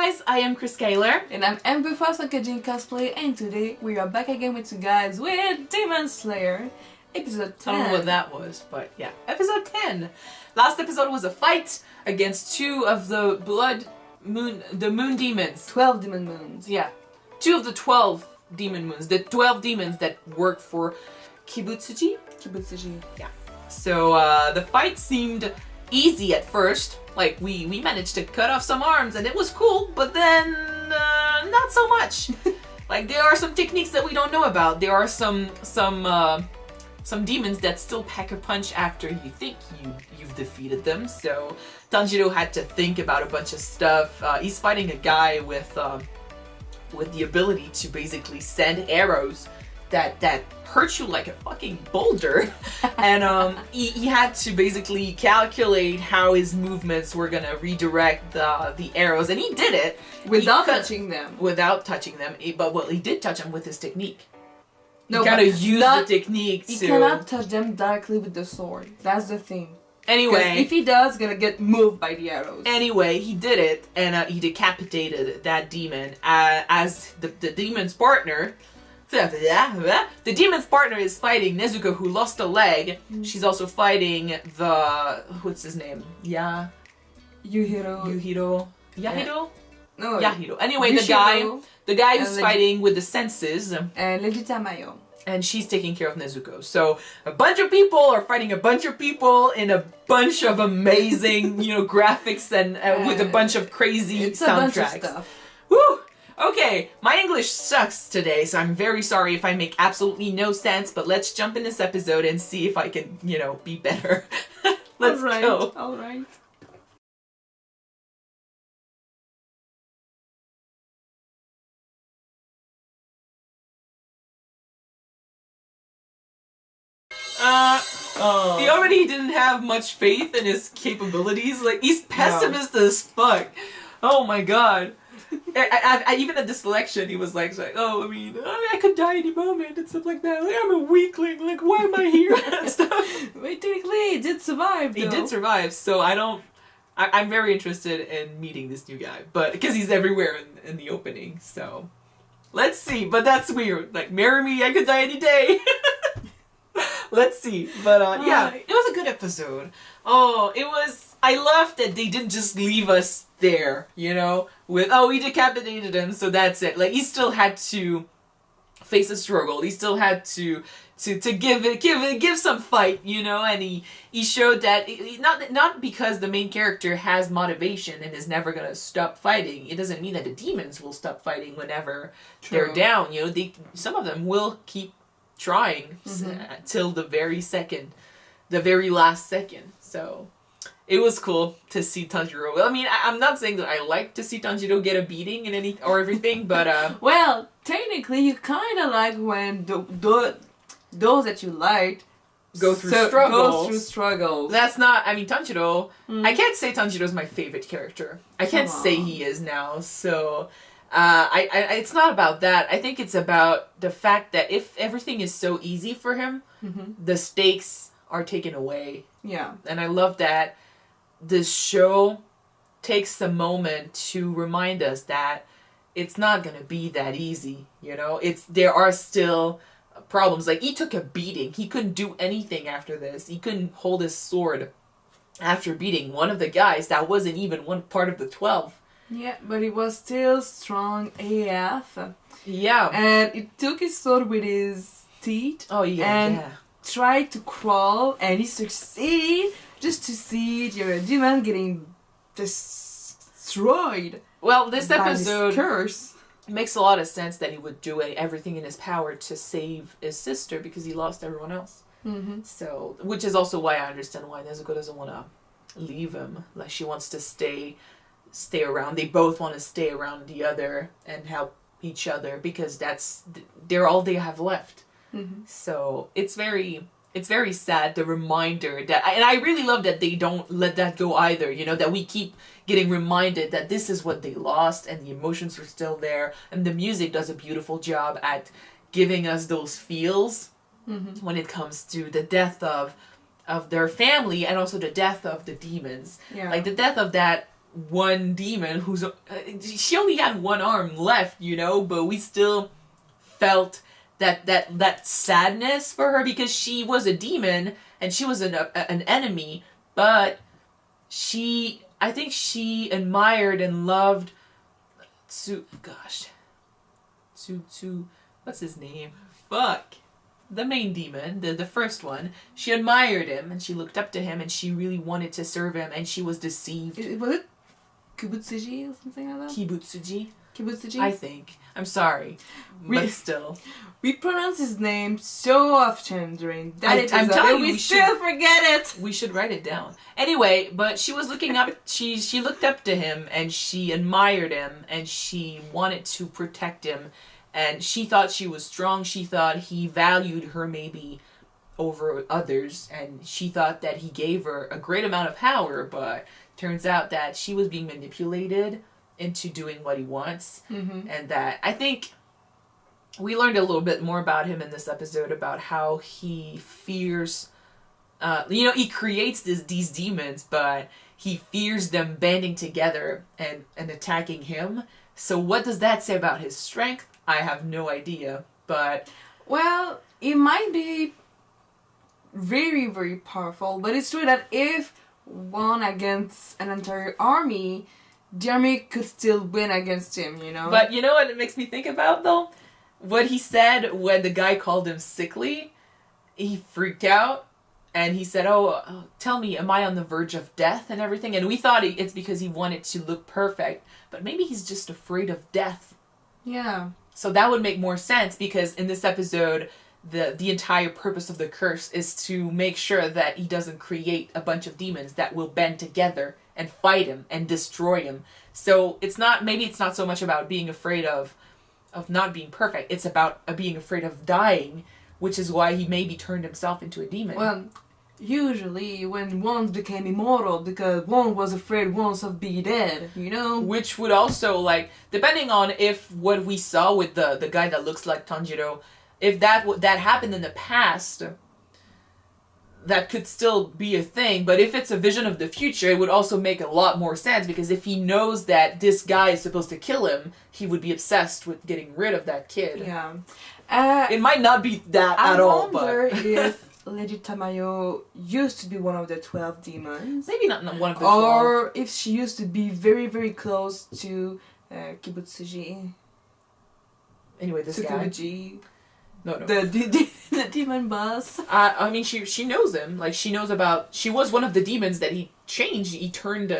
guys, I am Chris Kaler. And I'm Amber Frost on Kajin Cosplay, and today we are back again with you guys with Demon Slayer, episode 10. I don't know what that was, but yeah, episode 10. Last episode was a fight against two of the moon demons. 12 demon moons. Yeah, two of the 12 demon moons. The 12 demons that work for Kibutsuji. Yeah. So the fight seemed easy at first. Like we managed to cut off some arms and it was cool, but then not so much. Like there are some techniques that we don't know about. There are some demons that still pack a punch after you think you've defeated them. So Tanjiro had to think about a bunch of stuff. He's fighting a guy with the ability to basically send arrows that hurt you like a fucking boulder. And he had to basically calculate how his movements were gonna redirect the arrows, and he did it Without touching them. Without touching them, but he did touch them with his technique. No, he kind of used the technique to... He cannot touch them directly with the sword. That's the thing. Anyway, if he does, he's gonna get moved by the arrows. Anyway, he did it, and he decapitated that demon as the demon's partner. The demon's partner is fighting Nezuko, who lost a leg. She's also fighting the... what's his name? Yahiro? No. Yahiro. Anyway, Yushiro, the guy who's fighting with the senses. And Legita Mayo. And she's taking care of Nezuko. So a bunch of people are fighting a bunch of people in a bunch of amazing, graphics and with a bunch of crazy it's soundtracks. A bunch of stuff. Woo! Okay, my English sucks today, so I'm very sorry if I make absolutely no sense, but let's jump in this episode and see if I can, be better. Let's go. Alright. He already didn't have much faith in his capabilities. Like, he's pessimist as fuck. Oh my god. Even at this selection, he was like, oh, I could die any moment and stuff like that. Like, I'm a weakling. Like, why am I here? And stuff. Wait, technically, he did survive, though. He did survive, so I'm very interested in meeting this new guy, but because he's everywhere in the opening, so let's see. But that's weird. Like, marry me, I could die any day. Let's see. But yeah, it was a good episode. I love that they didn't just leave us there, with, we decapitated him, so that's it. Like, he still had to face a struggle. He still had to give some fight, and he showed that not because the main character has motivation and is never gonna stop fighting. It doesn't mean that the demons will stop fighting whenever they're down. Some of them will keep trying till the very last second. So it was cool to see Tanjiro. I'm not saying that I like to see Tanjiro get a beating in everything, but well, technically, you kind of like when those that you liked go through struggles. That's not. Tanjiro. I can't say Tanjiro's my favorite character. I can't say he is now. So, it's not about that. I think it's about the fact that if everything is so easy for him, the stakes are taken away. Yeah, and I love that this show takes a moment to remind us that it's not gonna be that easy. There are still problems. Like, he took a beating. He couldn't do anything after this. He couldn't hold his sword after beating one of the guys that wasn't even one part of the 12. Yeah, but he was still strong AF. Yeah. And he took his sword with his teeth. Oh, yeah, and tried to crawl, and he succeeded just to see your demon getting destroyed. Well, this episode curse makes a lot of sense that he would do everything in his power to save his sister because he lost everyone else. So, which is also why I understand why Nezuko doesn't want to leave him. Like, she wants to stay around. They both want to stay around the other and help each other because they're all they have left. So it's very sad, the reminder that, and I really love that they don't let that go either, that we keep getting reminded that this is what they lost and the emotions are still there, and the music does a beautiful job at giving us those feels when it comes to the death of their family and also the death of the demons. Yeah. Like the death of that one demon who's she only had one arm left, you know, but we still felt that sadness for her because she was a demon and she was an enemy, but I think she admired and loved what's his name? Fuck. The main demon, the first one. She admired him and she looked up to him and she really wanted to serve him and she was deceived. Was it Kibutsuji or something like that? Kibutsuji? I think. I'm sorry. But still. We pronounce his name so often during that episode. I'm telling you, we still forget it. We should write it down. Anyway, but she was looking up, she looked up to him and she admired him and she wanted to protect him. And she thought she was strong. She thought he valued her maybe over others. And she thought that he gave her a great amount of power. But turns out that she was being manipulated into doing what he wants. Mm-hmm. And that I think we learned a little bit more about him in this episode about how he fears... he creates these demons, but he fears them banding together and attacking him. So what does that say about his strength? I have no idea, but... Well, it might be very, very powerful, but it's true that if won against an entire army, the army could still win against him, you know? But you know what it makes me think about, though? What he said when the guy called him sickly, he freaked out, and he said, oh, tell me, am I on the verge of death and everything? And we thought it's because he wanted to look perfect, but maybe he's just afraid of death. Yeah. So that would make more sense because in this episode, the entire purpose of the curse is to make sure that he doesn't create a bunch of demons that will band together and fight him and destroy him. So it's not so much about being afraid of not being perfect. It's about being afraid of dying, which is why he maybe turned himself into a demon. Well, usually when one became immortal because one was afraid once of being dead, you know? Which would also, like, depending on if what we saw with the guy that looks like Tanjiro, if that happened in the past, that could still be a thing. But if it's a vision of the future, it would also make a lot more sense because if he knows that this guy is supposed to kill him, he would be obsessed with getting rid of that kid. Yeah. It might not be that at all, but... I wonder if Lady Tamayo used to be one of the 12 demons. Maybe not one of the 12. Or if she used to be very, very close to Kibutsuji. Anyway, this guy. Kibutsuji. No. The demon boss. I mean, she knows him. Like, she knows about... She was one of the demons that he changed. He turned...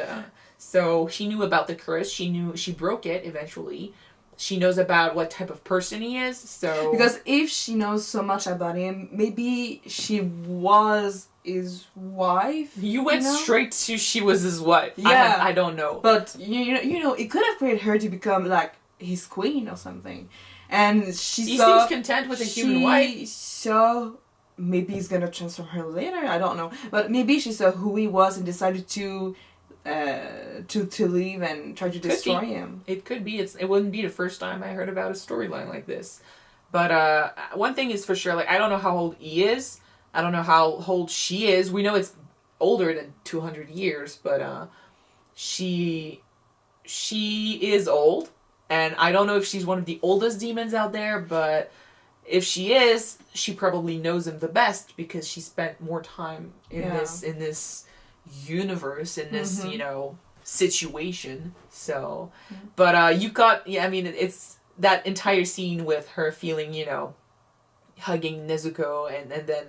so she knew about the curse. She broke it eventually. She knows about what type of person he is, so... Because if she knows so much about him, maybe she was his wife. You went straight to she was his wife. Yeah. I don't know. But, you know, it could have created her to become, like, his queen or something. And he seems content with a human wife. So maybe he's gonna transform her later. I don't know, but maybe she saw who he was and decided to leave and try to destroy him. It could be. It wouldn't be the first time I heard about a storyline like this. But one thing is for sure. Like, I don't know how old he is. I don't know how old she is. We know it's older than 200 years, but she is old. And I don't know if she's one of the oldest demons out there, but if she is, she probably knows him the best because she spent more time in this universe, in this, situation. So, but you got, it's that entire scene with her feeling, hugging Nezuko and then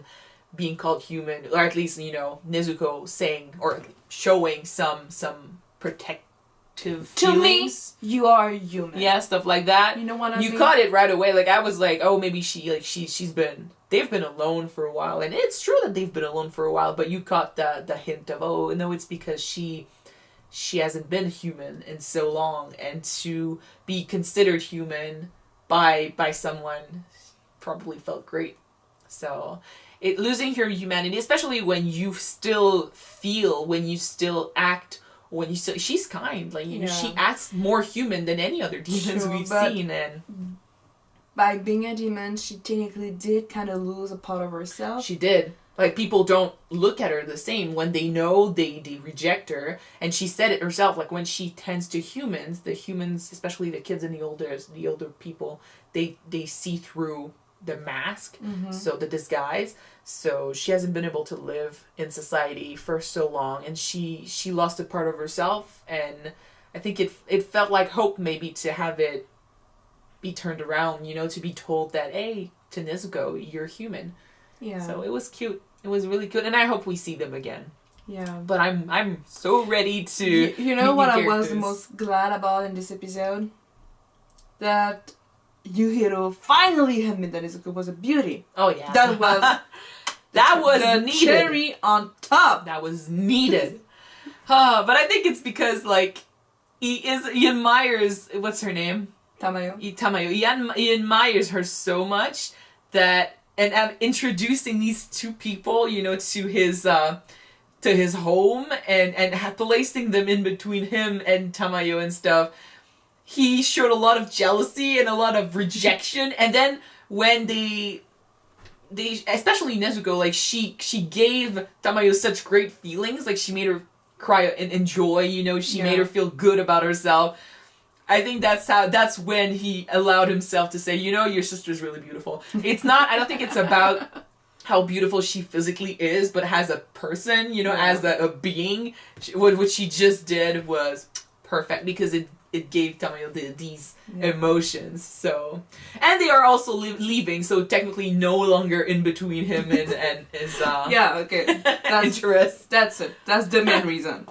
being called human, or at least, Nezuko saying or showing some protective feelings. To me, you are human. Yeah, stuff like that. You know what I mean? You caught it right away. Like, I was like, oh, maybe they've been alone for a while. And it's true that they've been alone for a while, but you caught the hint of, oh, no, it's because she hasn't been human in so long, and to be considered human by someone probably felt great. So, losing your humanity, especially when you still feel, when you still act, she's kind, like, she acts more human than any other demons we've seen. And by being a demon, she technically did kind of lose a part of herself. She did. Like, people don't look at her the same. When they know, they reject her. And she said it herself, like, when she tends to humans, the humans, especially the kids and the older people, they see through the mask, so the disguise. So she hasn't been able to live in society for so long, and she lost a part of herself. And I think it felt like hope, maybe, to have it be turned around, you know, to be told that, hey, to Nezuko, you're human. Yeah. So it was cute. It was really good, and I hope we see them again. Yeah. But I'm so ready to. You know what I was the most glad about in this episode? That Yuhiro finally admitted that Nezuko was a beauty. Oh yeah. That was that was the needed. cherry on top. That was needed. But I think it's because, like, he admires, what's her name? Tamayo. He admires her so much that, and introducing these two people, you know, to his home and placing them in between him and Tamayo and stuff, he showed a lot of jealousy and a lot of rejection. And then when they especially Nezuko, like, she gave Tamayo such great feelings, like, she made her cry and joy, you know, she made her feel good about herself. I think that's when he allowed himself to say, you know, your sister's really beautiful. It's not, I don't think it's about how beautiful she physically is, but as a person, you know, as a being, what she just did was perfect, because it gave Tamayo these emotions. So, and they are also leaving, so technically no longer in between him and his interest. That's it. That's the main reason.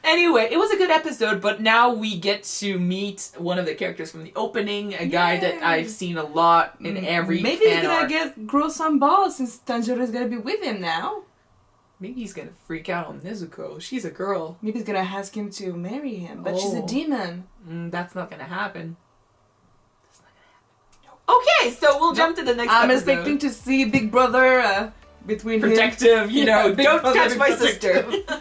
Anyway, it was a good episode, but now we get to meet one of the characters from the opening, a guy that I've seen a lot in every Maybe fan he's gonna art. grow some balls since Tanjiro's gonna be with him now. Maybe he's gonna freak out on Nezuko. She's a girl. Maybe he's gonna ask him to marry him, but she's a demon. That's not gonna happen. Okay, so we'll jump to the next episode. I'm expecting to see Big Brother between protective, him. you know, don't brother, touch my protective. sister.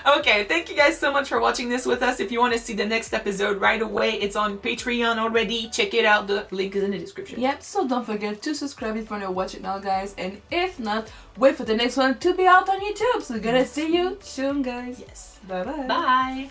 Okay, thank you guys so much for watching this with us. If you want to see the next episode right away, it's on Patreon already. Check it out. The link is in the description. Yep, so don't forget to subscribe if you want to watch it now, guys. And if not, wait for the next one to be out on YouTube. So we're gonna see you soon, guys. Yes. Bye-bye. Bye.